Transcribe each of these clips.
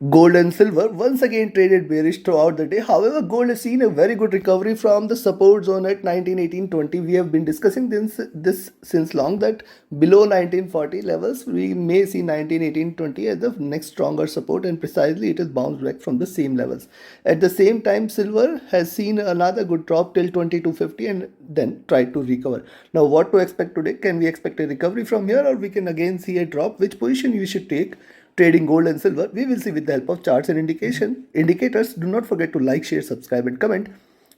Gold and silver once again traded bearish throughout the day. However, gold has seen a very good recovery from the support zone at 1918-20. We have been discussing this since long that below 1940 levels, we may see 1918-20 as the next stronger support, and precisely it has bounced back from the same levels. At the same time, silver has seen another good drop till 2250 and then tried to recover. Now, what to expect today? Can we expect a recovery from here, or we can again see a drop? Which position you should take? Trading gold and silver, we will see with the help of charts and indicators. Do not forget to like, share, subscribe and comment.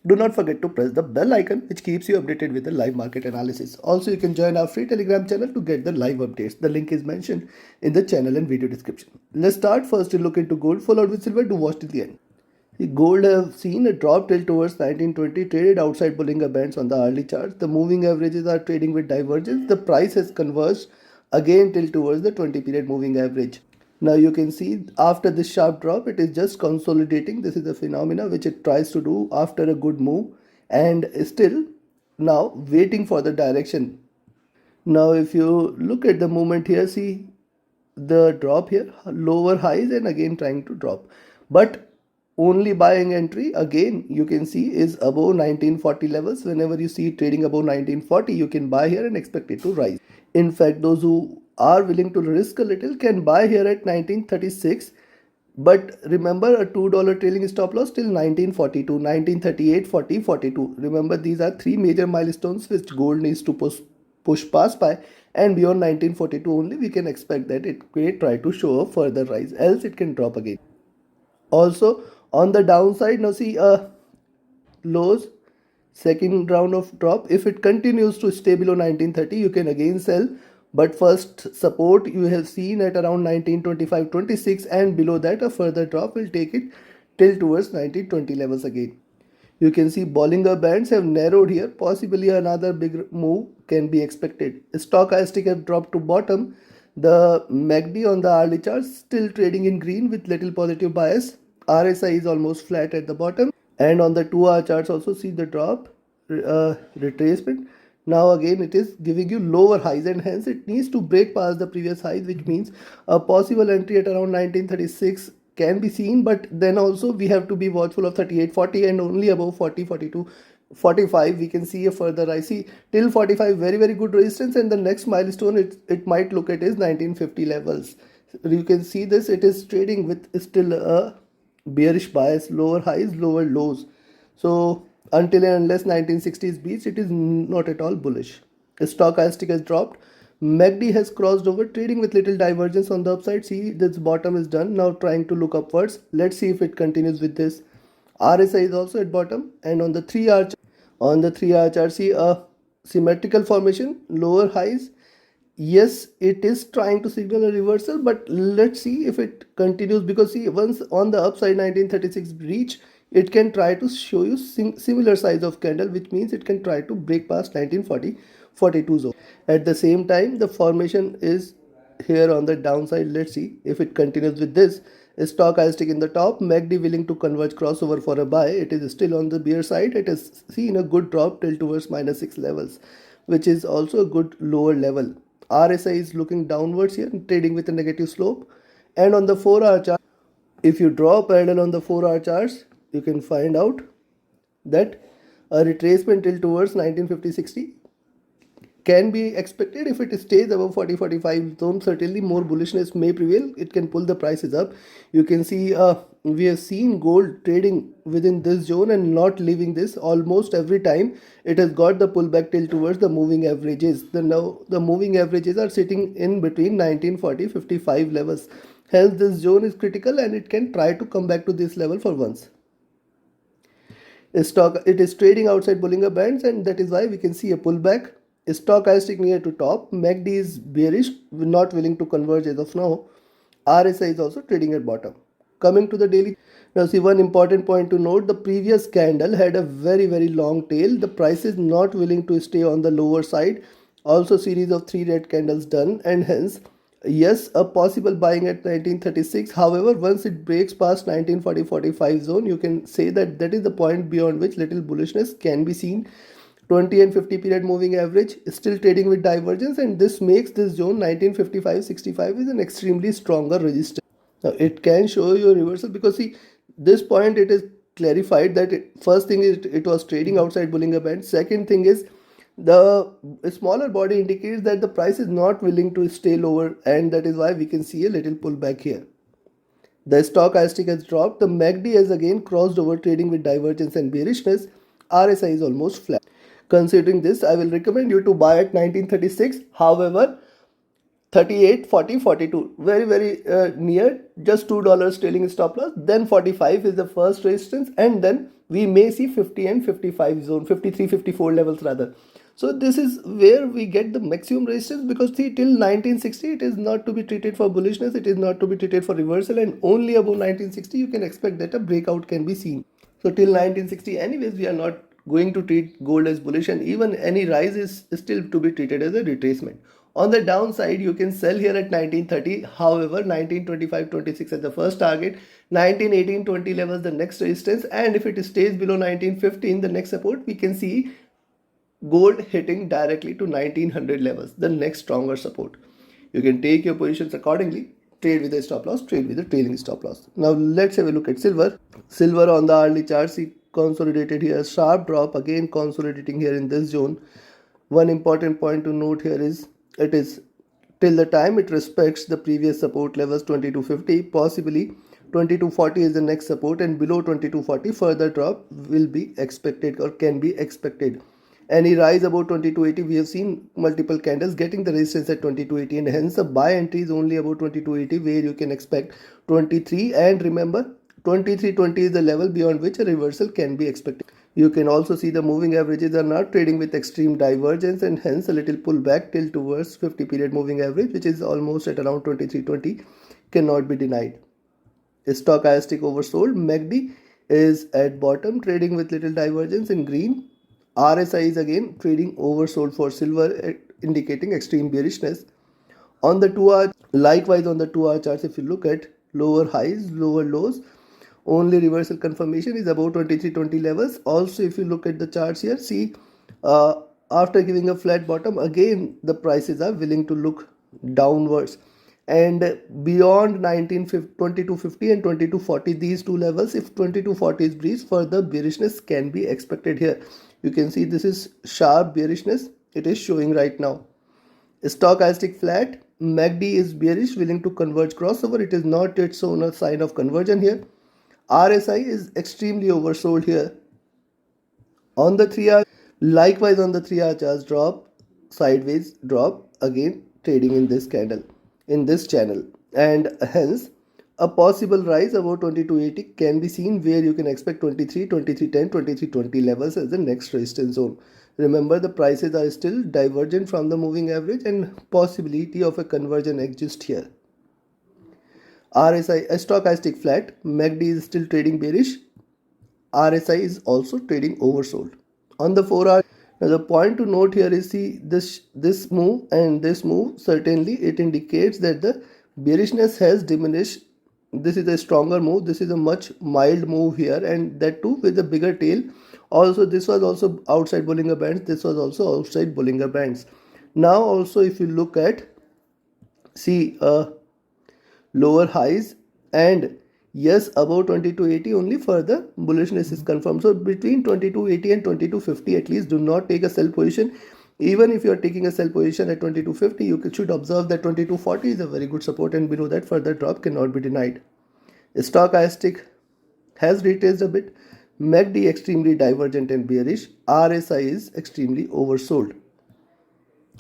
Do not forget to press the bell icon which keeps you updated with the live market analysis. Also, you can join our free Telegram channel to get the live updates. The link is mentioned in the channel and video description. Let's start first to look into gold followed with silver to watch till the end. Gold have seen a drop till towards 1920, traded outside Bollinger Bands on the hourly charts. The moving averages are trading with divergence. The price has converged again till towards the 20 period moving average. Now you can see after this sharp drop, it is just consolidating. This is the phenomena which it tries to do after a good move and still now waiting for the direction. Now if you look at the movement here, see the drop here, lower highs and again trying to drop. But only buying entry again you can see is above 1940 levels. Whenever you see trading above 1940, you can buy here and expect it to rise. In fact, those who are willing to risk a little can buy here at 1936. But remember, a $2 trailing stop loss till 1942, 1938, 40, 42. Remember, these are three major milestones which gold needs to push past by, and beyond 1942 only we can expect that it may try to show a further rise, else it can drop again. Also, on the downside, now see lows, second round of drop. If it continues to stay below 1930, you can again sell. But first support you have seen at around 1925-26, and below that a further drop will take it till towards 1920 levels again. You can see Bollinger Bands have narrowed here. Possibly another big move can be expected. Stochastic have dropped to bottom. The MACD on the hourly chart still trading in green with little positive bias. RSI is almost flat at the bottom, and on the 2-hour charts also see the drop, retracement. Now again it is giving you lower highs, and hence it needs to break past the previous highs, which means a possible entry at around 1936 can be seen. But then also we have to be watchful of 3840, and only above 40, 42, 45 we can see a further rise. See, till 45 very good resistance, and the next milestone it might look at is 1950 levels. You can see this, it is trading with still a bearish bias, lower highs, lower lows. So until and unless 1960s beats, it is not at all bullish. Stochastic has dropped. MACD has crossed over, trading with little divergence on the upside. See, this bottom is done. Now trying to look upwards. Let's see if it continues with this. RSI is also at bottom, and on the 3-hour chart, see a symmetrical formation, lower highs. Yes, it is trying to signal a reversal, but let's see if it continues, because see, once on the upside 1936 reach, it can try to show you similar size of candle, which means it can try to break past 1940 42 zone. At the same time, the formation is here on the downside. Let's see if it continues with this. Stochastic in the top, MACD willing to converge crossover for a buy. It is still on the bear side. It has seen a good drop till towards -6 levels, which is also a good lower level. RSI is looking downwards here, trading with a negative slope. And on the 4-hour chart, if you draw a parallel on the 4-hour charts, you can find out that a retracement till towards 1950-60 can be expected. If it stays above 40-45 zone, certainly more bullishness may prevail. It can pull the prices up. You can see we have seen gold trading within this zone and not leaving this almost every time. It has got the pullback till towards the moving averages. Now the moving averages are sitting in between 1940-55 levels. Hence this zone is critical, and it can try to come back to this level for once. It is trading outside Bollinger Bands, and that is why we can see a pullback. Stochastic near to top. MACD is bearish, not willing to converge as of now. RSI is also trading at bottom. Coming to the daily, now see, one important point to note: the previous candle had a very long tail. The price is not willing to stay on the lower side. Also series of 3 red candles done, and hence yes, a possible buying at 1936. However, once it breaks past 1940-45 zone, you can say that that is the point beyond which little bullishness can be seen. 20 and 50 period moving average is still trading with divergence, and this makes this zone 1955-65 is an extremely stronger resistance. Now it can show you a reversal because see this point it is clarified that first thing is it was trading outside Bollinger Band. Second thing is the smaller body indicates that the price is not willing to stay lower, and that is why we can see a little pullback here. The stochastic has dropped. The MACD has again crossed over, trading with divergence and bearishness. RSI is almost flat. Considering this, I will recommend you to buy at 1936. However, 38, 40, 42, very near, just $2 trailing stop loss. Then 45 is the first resistance, and then we may see 50 and 55 zone, 53, 54 levels rather. So this is where we get the maximum resistance, because see, till 1960 it is not to be treated for bullishness, it is not to be treated for reversal, and only above 1960 you can expect that a breakout can be seen. So till 1960 anyways we are not going to treat gold as bullish, and even any rise is still to be treated as a retracement. On the downside, you can sell here at 1930. However, 1925-26 as the first target, 1918-20 levels the next resistance, and if it stays below 1915, the next support, we can see gold hitting directly to 1900 levels, the next stronger support. You can take your positions accordingly. Trade with a stop loss, trade with a trailing stop loss. Now let's have a look at silver. Silver on the hourly chart, see consolidated here, sharp drop, again consolidating here in this zone. One important point to note here is it is till the time it respects the previous support levels 2250, possibly 2240 is the next support, and below 2240 further drop will be expected or can be expected. Any rise above 2280, we have seen multiple candles getting the resistance at 2280, and hence a buy entry is only about 2280, where you can expect 23, and remember 2320 is the level beyond which a reversal can be expected. You can also see the moving averages are not trading with extreme divergence, and hence a little pullback till towards 50 period moving average, which is almost at around 2320, cannot be denied. Stochastic oversold. MACD is at bottom, trading with little divergence in green. RSI is again trading oversold for silver, indicating extreme bearishness. On the 2-hour, likewise on the 2-hour charts, if you look at lower highs, lower lows, only reversal confirmation is about 2320 levels. Also, if you look at the charts here, see after giving a flat bottom, again the prices are willing to look downwards, and beyond 2250 and 2240, these two levels, if 2240 is breached, further bearishness can be expected here. You can see this is sharp bearishness it is showing right now. Stochastic flat, MACD is bearish, willing to converge crossover. It is not yet shown a sign of conversion here. RSI is extremely oversold here. On the 3-hour, likewise on the 3-hour charts, drop, sideways drop, again trading in this candle, in this channel, and hence a possible rise above 2280 can be seen, where you can expect 23, 2310, 2320 levels as the next resistance zone. Remember, the prices are still divergent from the moving average, and possibility of a conversion exists here. RSI, a stochastic flat, MACD is still trading bearish. RSI is also trading oversold. On the 4-hour, now the point to note here is, see this move and this move, certainly it indicates that the bearishness has diminished. This is a stronger move, this is a much mild move here, and that too with a bigger tail. Also, this was also outside Bollinger Bands, this was also outside Bollinger Bands. Now also, if you look at, see lower highs, and yes, above 2280 only further bullishness is confirmed. So between 2280 and 2250, at least do not take a sell position. Even if you are taking a sell position at 2250, you should observe that 2240 is a very good support, and below that further drop cannot be denied. Stochastic has retraced a bit. MACD extremely divergent and bearish. RSI is extremely oversold.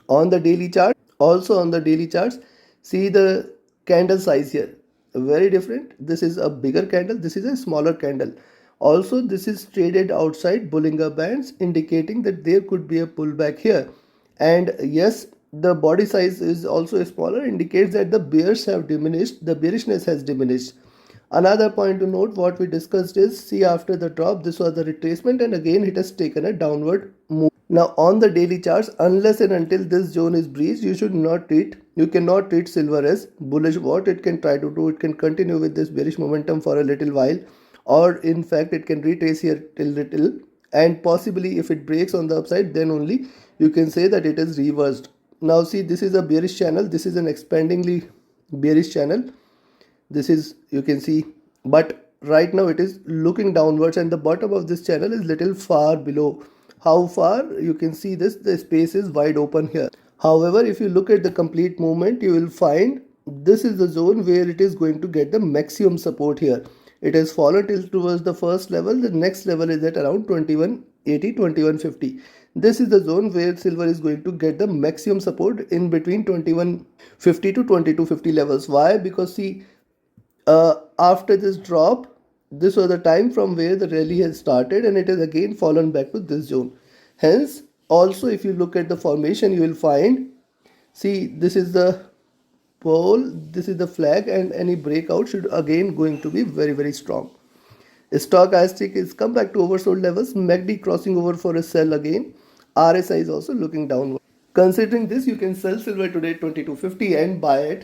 On the daily chart, also on the daily charts, see the candle size here, very different. This is a bigger candle, this is a smaller candle. Also, this is traded outside Bollinger Bands, indicating that there could be a pullback here. And yes, the body size is also smaller, indicates that the bears have diminished, the bearishness has diminished. Another point to note, what we discussed is, see after the drop, this was the retracement, and again it has taken a downward move. Now on the daily charts, unless and until this zone is breached, you cannot treat silver as bullish. What it can try to do, it can continue with this bearish momentum for a little while, or in fact it can retrace here till little, and possibly if it breaks on the upside, then only you can say that it is reversed. Now see, this is a bearish channel, this is an expandingly bearish channel. This is, you can see, but right now it is looking downwards and the bottom of this channel is little far below. How far? You can see this, the space is wide open here. However, if you look at the complete movement, you will find this is the zone where it is going to get the maximum support here. It has fallen till towards the first level. The next level is at around 2180, 2150. This is the zone where silver is going to get the maximum support in between 2150 to 2250 levels. Why? Because see, after this drop, this was the time from where the rally has started and it has again fallen back to this zone. Hence, also if you look at the formation, you will find, see, this is the pole, this is the flag, and any breakout should again going to be very, very strong. Stochastic is come back to oversold levels, MACD crossing over for a sell again, RSI is also looking downward. Considering this, you can sell silver today at 2250 and buy at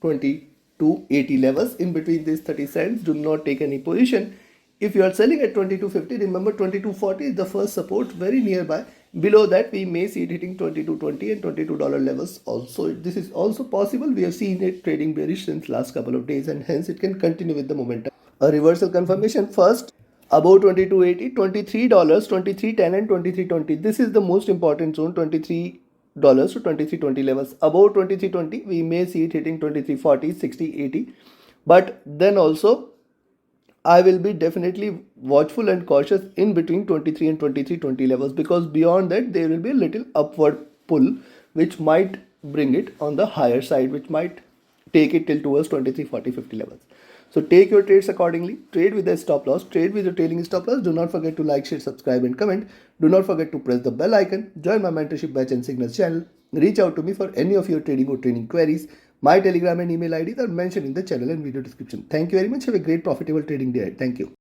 2280 levels. In between these 30 cents, do not take any position. If you are selling at 2250, remember 2240 is the first support very nearby. Below that, we may see it hitting 2220 and $22 levels also. This is also possible. We have seen it trading bearish since last couple of days and hence it can continue with the momentum. A reversal confirmation first above 2280, $23, 2310 and 2320. This is the most important zone, $23 to 2320 levels. Above 2320, we may see it hitting 2340, 60, 80. But then also, I will be definitely watchful and cautious in between 23 and 2320 levels, because beyond that there will be a little upward pull which might bring it on the higher side, which might take it till towards 23, 40, 50 levels. So take your trades accordingly. Trade with a stop loss. Trade with your trailing stop loss. Do not forget to like, share, subscribe and comment. Do not forget to press the bell icon. Join my mentorship batch and signals channel. Reach out to me for any of your trading or training queries. My Telegram and email IDs are mentioned in the channel and video description. Thank you very much. Have a great profitable trading day. Thank you.